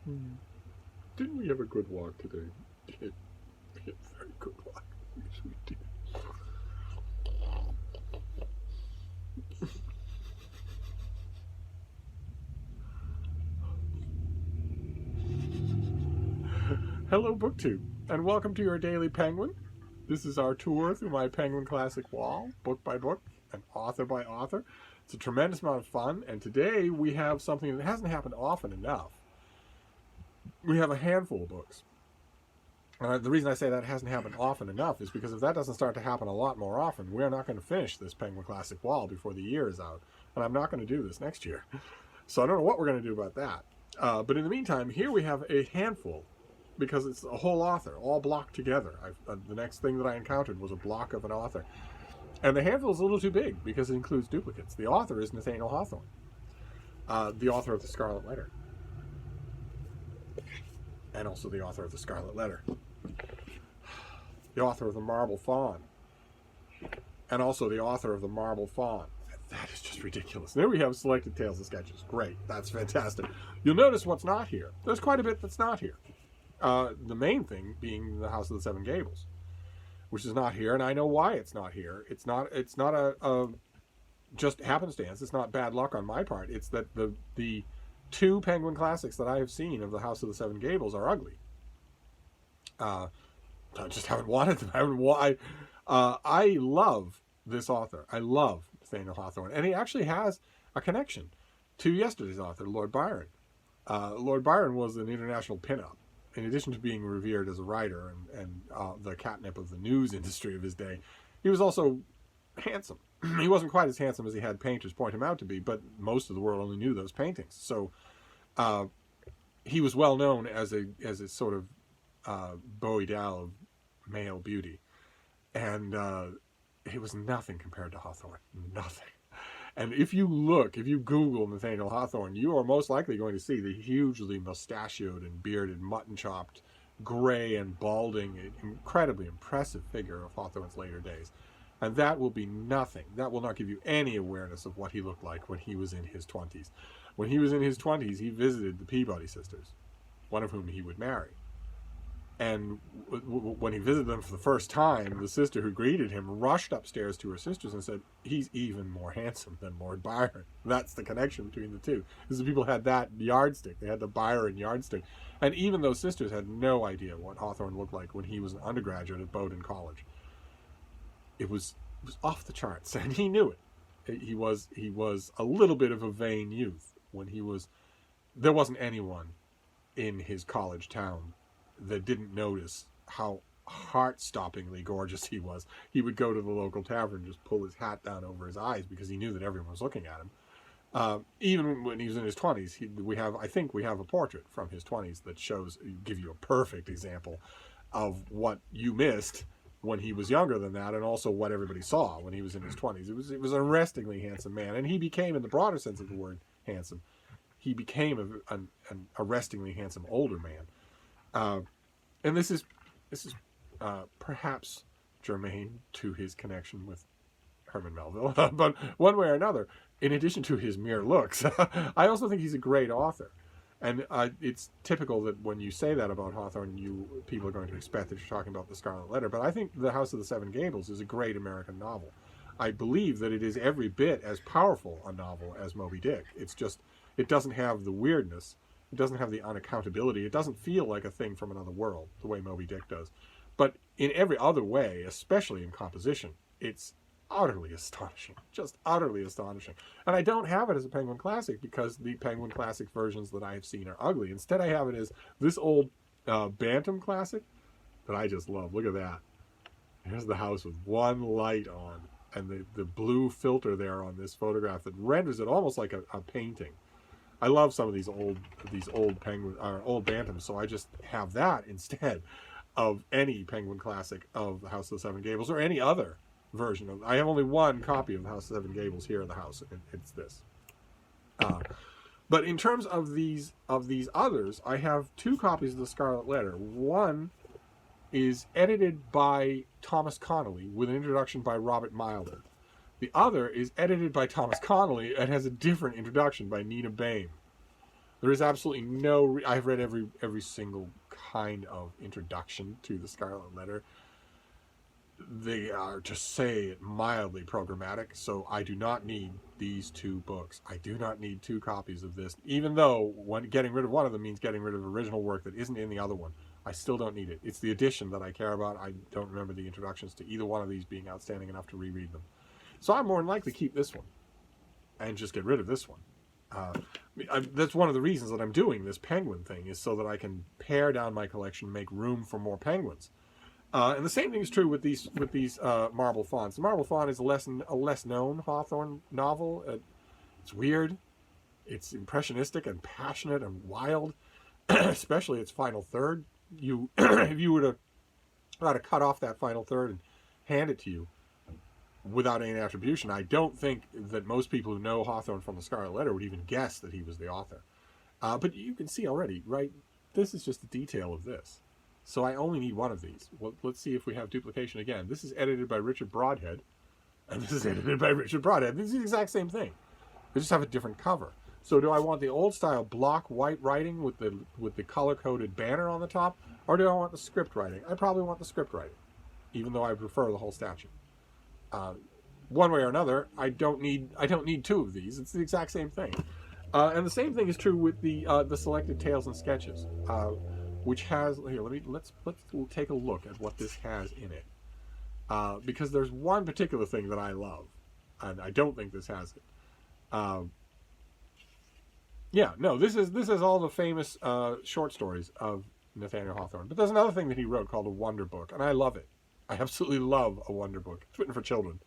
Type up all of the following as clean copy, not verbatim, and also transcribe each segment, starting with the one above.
Hmm. Didn't we have a good walk today? We had a very good walk. Yes, we did. Hello, BookTube, and welcome to your Daily Penguin. This is our tour through my Penguin Classic wall, book by book and author by author. It's a tremendous amount of fun, and today we have something that hasn't happened often enough. We have a handful of books. The reason I say that hasn't happened often enough is because if that doesn't start to happen a lot more often, we're not going to finish this Penguin Classic wall before the year is out, and I'm not going to do this next year. So I don't know what we're going to do about that. But in the meantime, here we have a handful, because it's a whole author, all blocked together. The next thing that I encountered was a block of an author. And the handful is a little too big because it includes duplicates. The author is Nathaniel Hawthorne, the author of The Scarlet Letter, and also the author of The Scarlet Letter, the author of The Marble Fawn, and also the author of The Marble Fawn. That is just ridiculous. There we have Selected Tales and Sketches. Great. That's fantastic. You'll notice what's not here. There's quite a bit that's not here. The main thing being The House of the Seven Gables, which is not here, and I know why it's not here. It's not a just happenstance. It's not bad luck on my part. It's that the two Penguin Classics that I have seen of The House of the Seven Gables are ugly. I just haven't wanted them. I love this author. I love Nathaniel Hawthorne, and he actually has a connection to yesterday's author, Lord Byron. Lord Byron was an international pinup. In addition to being revered as a writer and the catnip of the news industry of his day, he was also handsome. He wasn't quite as handsome as he had painters point him out to be, but most of the world only knew those paintings. So he was well known as a sort of beau ideal of male beauty. And it was nothing compared to Hawthorne. Nothing. And if you Google Nathaniel Hawthorne, you are most likely going to see the hugely mustachioed and bearded, mutton-chopped, gray and balding, incredibly impressive figure of Hawthorne's later days. And that will be nothing. That will not give you any awareness of what he looked like when he was in his 20s. When he was in his 20s, he visited the Peabody sisters, one of whom he would marry. And when he visited them for the first time, the sister who greeted him rushed upstairs to her sisters and said, "He's even more handsome than Lord Byron." That's the connection between the two. Because the people had that yardstick. They had the Byron yardstick. And even those sisters had no idea what Hawthorne looked like when he was an undergraduate at Bowdoin College. It was off the charts, and he knew it. He was a little bit of a vain youth when there wasn't anyone in his college town that didn't notice how heart-stoppingly gorgeous he was. He would go to the local tavern and just pull his hat down over his eyes because he knew that everyone was looking at him. Even when he was in his 20s, I think we have a portrait from his 20s that give you a perfect example of what you missed when he was younger than that, and also what everybody saw when he was in his 20s. It was an arrestingly handsome man, and he became, in the broader sense of the word handsome, he became an arrestingly handsome older man. And this is perhaps germane to his connection with Herman Melville, but one way or another, in addition to his mere looks, I also think he's a great author. And it's typical that when you say that about Hawthorne, people are going to expect that you're talking about The Scarlet Letter. But I think The House of the Seven Gables is a great American novel. I believe that it is every bit as powerful a novel as Moby Dick. It's just, it doesn't have the weirdness. It doesn't have the unaccountability. It doesn't feel like a thing from another world, the way Moby Dick does. But in every other way, especially in composition, it's utterly astonishing. Just utterly astonishing. And I don't have it as a Penguin Classic because the Penguin Classic versions that I have seen are ugly. Instead, I have it as this old Bantam Classic that I just love. Look at that. Here's the house with one light on, and the blue filter there on this photograph that renders it almost like a painting. I love some of these old penguin old Bantams, so I just have that instead of any Penguin Classic of The House of the Seven Gables or any other version of. I have only one copy of The House of the Seven Gables here in the house. It's this. But in terms of these others, I have two copies of The Scarlet Letter. One is edited by Thomas Connolly with an introduction by Robert Milder. The other is edited by Thomas Connolly and has a different introduction by Nina Bain. There is absolutely no... I've read every single kind of introduction to the Scarlet Letter. They are, to say it mildly, programmatic, so I do not need these 2 books. I do not need 2 copies of this, even though getting rid of one of them means getting rid of original work that isn't in the other one. I still don't need it. It's the edition that I care about. I don't remember the introductions to either one of these being outstanding enough to reread them. So I'm more than likely to keep this one and just get rid of this one. That's one of the reasons that I'm doing this penguin thing, is so that I can pare down my collection, make room for more penguins. And the same thing is true with these Marble Fawns. The Marble Fawn is a less known Hawthorne novel. It's weird. It's impressionistic and passionate and wild, especially its final third. If you were to try to cut off that final third and hand it to you without any attribution, I don't think that most people who know Hawthorne from the Scarlet Letter would even guess that he was the author. But you can see already, right? This is just a detail of this. So I only need one of these. Well, let's see if we have duplication again. This is edited by Richard Broadhead, and this is edited by Richard Broadhead. This is the exact same thing. They just have a different cover. So do I want the old style block white writing with the color-coded banner on the top, or do I want the script writing? I probably want the script writing, even though I prefer the whole statue. One way or another, I don't need 2 of these. It's the exact same thing. And the same thing is true with the selected tales and sketches, which has here. Let's take a look at what this has in it, because there's one particular thing that I love, and I don't think this has it. Yeah, no, this is all the famous short stories of Nathaniel Hawthorne. But there's another thing that he wrote called a wonder book, and I love it. I absolutely love a wonder book. It's written for children,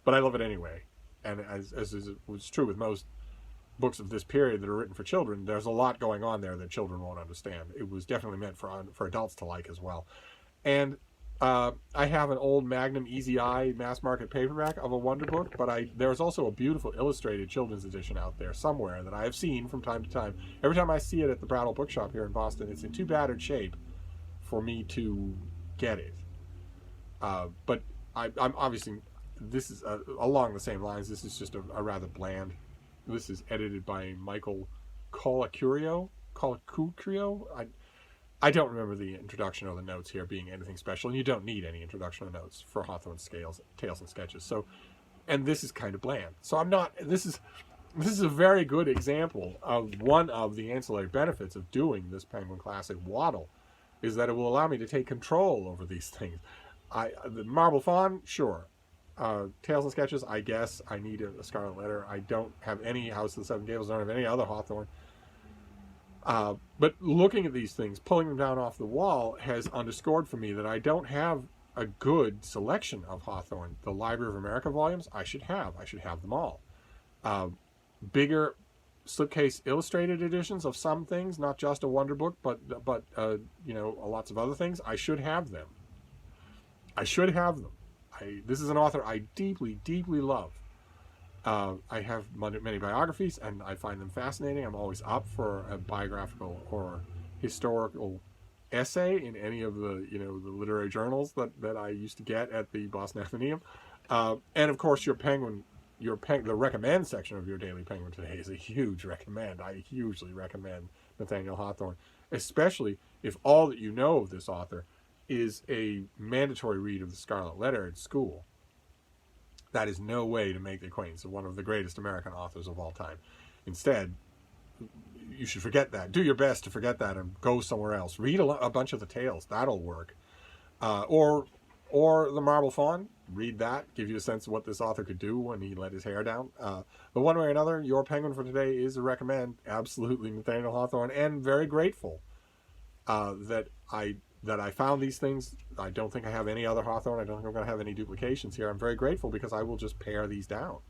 but I love it anyway. And as was true with most books of this period that are written for children, there's a lot going on there that children won't understand. It was definitely meant for adults to like as well. And I have an old Magnum Easy Eye mass market paperback of a wonder book, but there's also a beautiful illustrated children's edition out there somewhere that I have seen from time to time. Every time I see it at the Brattle Bookshop here in Boston, it's in too battered shape for me to get it. But I'm obviously, this is along the same lines. This is just a rather bland. This is edited by Michael Colacurio. I don't remember the introduction or the notes here being anything special, and you don't need any introduction or notes for Hawthorne's tales and sketches. So, and this is kind of bland. So I'm not. This is a very good example of one of the ancillary benefits of doing this Penguin Classic waddle, is that it will allow me to take control over these things. The Marble Fawn, sure. Tales and sketches, I guess I need a Scarlet Letter. I don't have any House of the Seven Gables. I don't have any other Hawthorne. But looking at these things, pulling them down off the wall, has underscored for me that I don't have a good selection of Hawthorne. The Library of America volumes, I should have them all. Bigger slipcase illustrated editions of some things, not just a wonder book, but lots of other things. I should have them. This is an author I deeply, deeply love. I have many biographies, and I find them fascinating. I'm always up for a biographical or historical essay in any of the the literary journals that I used to get at the Boston Athenaeum. And of course, the recommend section of your Daily Penguin today is a huge recommend. I hugely recommend Nathaniel Hawthorne, especially if all that you know of this author is a mandatory read of the Scarlet Letter at school. That is no way to make the acquaintance of one of the greatest American authors of all time. Instead, you should forget that. Do your best to forget that and go somewhere else. Read a bunch of the tales. That'll work. Or the Marble Fawn. Read that. Give you a sense of what this author could do when he let his hair down. But one way or another, your Penguin for today is a recommend. Absolutely, Nathaniel Hawthorne. And very grateful that I found these things. I don't think I have any other Hawthorne. I don't think I'm going to have any duplications here. I'm very grateful because I will just pare these down.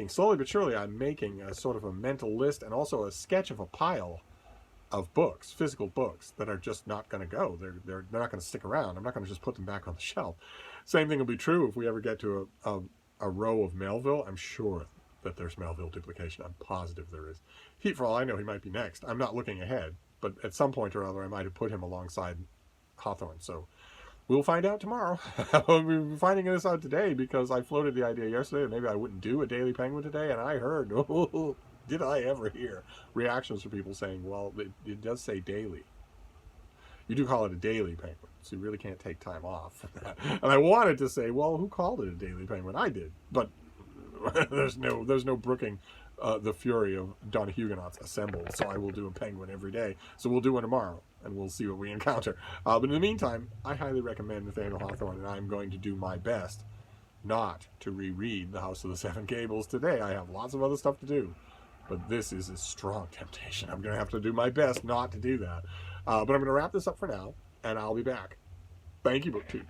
Slowly but surely, I'm making a sort of a mental list and also a sketch of a pile of books, physical books, that are just not going to go. They're not going to stick around. I'm not going to just put them back on the shelf. Same thing will be true if we ever get to a row of Melville. I'm sure that there's Melville duplication. I'm positive there is. For all I know, he might be next. I'm not looking ahead. But at some point or other, I might have put him alongside Hawthorne. So we'll find out tomorrow. We're finding this out today because I floated the idea yesterday that maybe I wouldn't do a Daily Penguin today. And I heard, did I ever hear reactions from people saying, well, it does say daily. You do call it a daily penguin, so you really can't take time off from that. And I wanted to say, well, who called it a daily penguin? I did, but there's no brooking the fury of Donohuguenots assembled. So I will do a penguin every day. So we'll do one tomorrow, and we'll see what we encounter. But in the meantime, I highly recommend Nathaniel Hawthorne, and I'm going to do my best not to reread The House of the Seven Gables today. I have lots of other stuff to do, but this is a strong temptation. I'm going to have to do my best not to do that. But I'm going to wrap this up for now, and I'll be back. Thank you, BookTube.